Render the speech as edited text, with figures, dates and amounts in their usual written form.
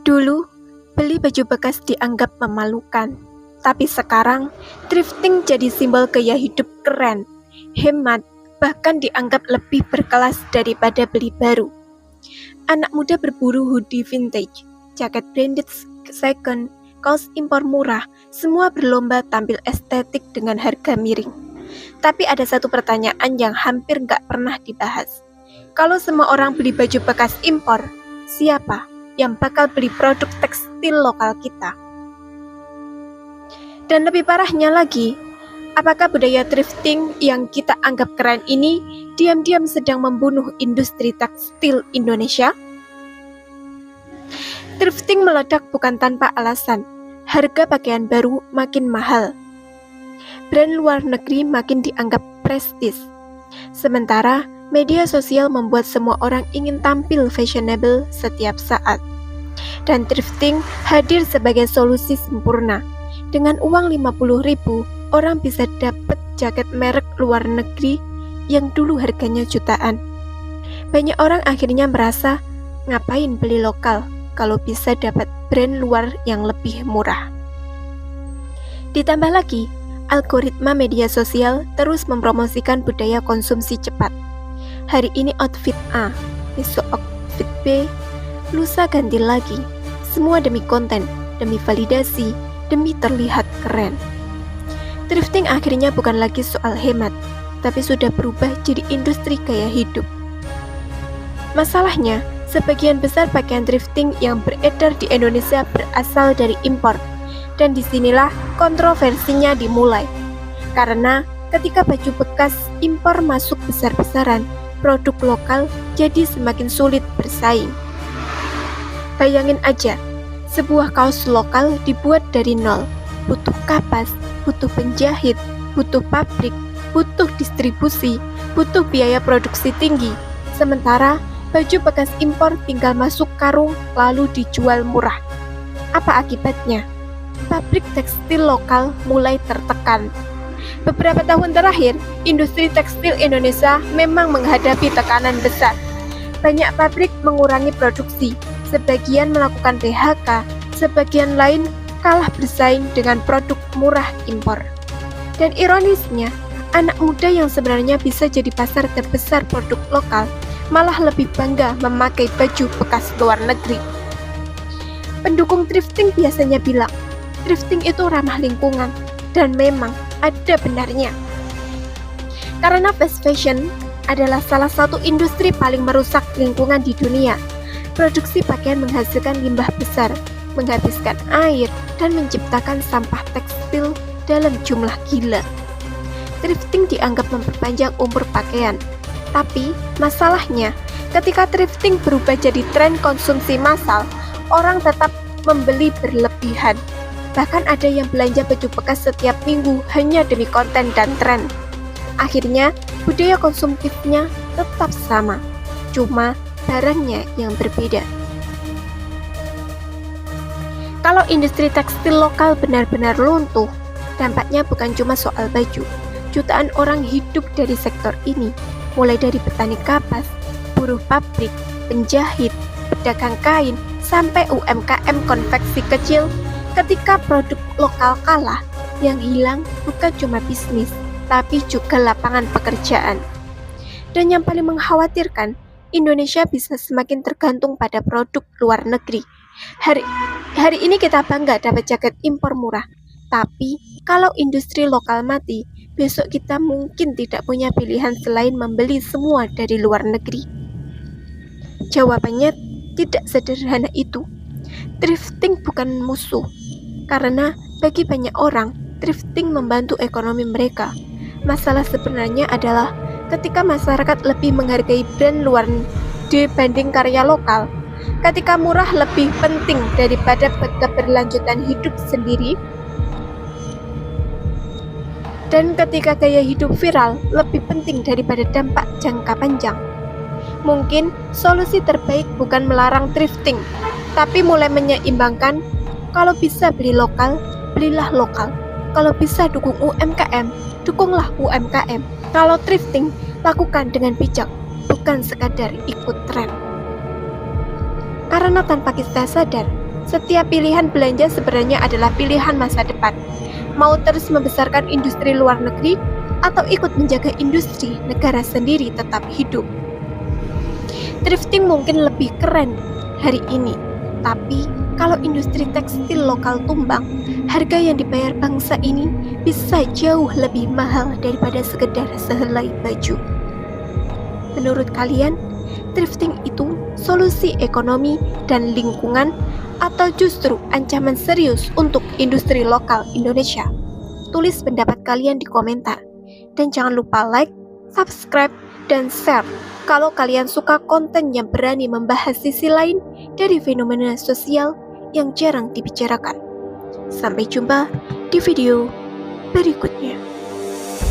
Dulu, beli baju bekas dianggap memalukan. Tapi sekarang, thrifting jadi simbol gaya hidup keren, hemat, bahkan dianggap lebih berkelas daripada beli baru. Anak muda berburu hoodie vintage, jaket branded second, kaos impor murah, semua berlomba tampil estetik dengan harga miring. Tapi ada satu pertanyaan yang hampir nggak pernah dibahas. Kalau semua orang beli baju bekas impor, siapa yang bakal beli produk tekstil lokal kita? Dan lebih parahnya lagi, apakah budaya thrifting yang kita anggap keren ini diam-diam sedang membunuh industri tekstil Indonesia? Thrifting meledak bukan tanpa alasan. Harga pakaian baru makin mahal. Brand luar negeri makin dianggap prestis. Sementara media sosial membuat semua orang ingin tampil fashionable setiap saat. Dan thrifting hadir sebagai solusi sempurna. Dengan uang 50.000, orang bisa dapat jaket merek luar negeri yang dulu harganya jutaan. Banyak orang akhirnya merasa, ngapain beli lokal kalau bisa dapat brand luar yang lebih murah. Ditambah lagi, algoritma media sosial terus mempromosikan budaya konsumsi cepat. Hari ini outfit A, besok outfit B, lusa ganti lagi. Semua demi konten, demi validasi, demi terlihat keren. Thrifting akhirnya bukan lagi soal hemat, tapi sudah berubah jadi industri gaya hidup. Masalahnya, sebagian besar pakaian thrifting yang beredar di Indonesia berasal dari impor, dan disinilah kontroversinya dimulai. Karena ketika baju bekas impor masuk besar-besaran, produk lokal jadi semakin sulit bersaing. Bayangin aja, sebuah kaos lokal dibuat dari nol, butuh kapas, butuh penjahit, butuh pabrik, butuh distribusi, butuh biaya produksi tinggi. Sementara baju bekas impor tinggal masuk karung lalu dijual murah. Apa akibatnya? Pabrik tekstil lokal mulai tertekan. Beberapa tahun terakhir, industri tekstil Indonesia memang menghadapi tekanan besar. Banyak pabrik mengurangi produksi, sebagian melakukan PHK, sebagian lain kalah bersaing dengan produk murah impor. Dan ironisnya, anak muda yang sebenarnya bisa jadi pasar terbesar produk lokal malah lebih bangga memakai baju bekas luar negeri. Pendukung thrifting biasanya bilang, thrifting itu ramah lingkungan, dan memang ada benarnya. Karena fast fashion adalah salah satu industri paling merusak lingkungan di dunia. Produksi pakaian menghasilkan limbah besar, menghabiskan air, dan menciptakan sampah tekstil dalam jumlah gila. Thrifting dianggap memperpanjang umur pakaian. Tapi, masalahnya, ketika thrifting berubah jadi tren konsumsi massal, orang tetap membeli berlebihan. Bahkan ada yang belanja baju bekas setiap minggu hanya demi konten dan tren. Akhirnya, budaya konsumtifnya tetap sama, cuma barangnya yang berbeda. Kalau industri tekstil lokal benar-benar runtuh, dampaknya bukan cuma soal baju. Jutaan orang hidup dari sektor ini, mulai dari petani kapas, buruh pabrik, penjahit, pedagang kain, sampai UMKM konveksi kecil. Ketika produk lokal kalah, yang hilang bukan cuma bisnis, tapi juga lapangan pekerjaan. Dan yang paling mengkhawatirkan, Indonesia bisa semakin tergantung pada produk luar negeri. Hari ini kita bangga dapat jaket impor murah, tapi kalau industri lokal mati, besok kita mungkin tidak punya pilihan selain membeli semua dari luar negeri. Jawabannya tidak sederhana itu. Thrifting bukan musuh, karena bagi banyak orang, thrifting membantu ekonomi mereka. Masalah sebenarnya adalah ketika masyarakat lebih menghargai brand luar dibanding karya lokal, ketika murah lebih penting daripada keberlanjutan hidup sendiri, dan ketika gaya hidup viral lebih penting daripada dampak jangka panjang. Mungkin solusi terbaik bukan melarang thrifting, tapi mulai menyeimbangkan. Kalau bisa beli lokal, belilah lokal. Kalau bisa dukung UMKM, dukunglah UMKM. Kalau thrifting, lakukan dengan bijak, bukan sekadar ikut tren. Karena tanpa kita sadar, Setiap pilihan belanja sebenarnya adalah pilihan masa depan. Mau terus membesarkan industri luar negeri atau ikut menjaga industri negara sendiri tetap hidup. Thrifting mungkin lebih keren hari ini, tapi kalau industri tekstil lokal tumbang, harga yang dibayar bangsa ini bisa jauh lebih mahal daripada sekedar sehelai baju. Menurut kalian, thrifting itu solusi ekonomi dan lingkungan atau justru ancaman serius untuk industri lokal Indonesia? Tulis pendapat kalian di komentar. Dan jangan lupa like, subscribe, dan share kalau kalian suka konten yang berani membahas sisi lain dari fenomena sosial yang jarang dibicarakan. Sampai jumpa di video berikutnya.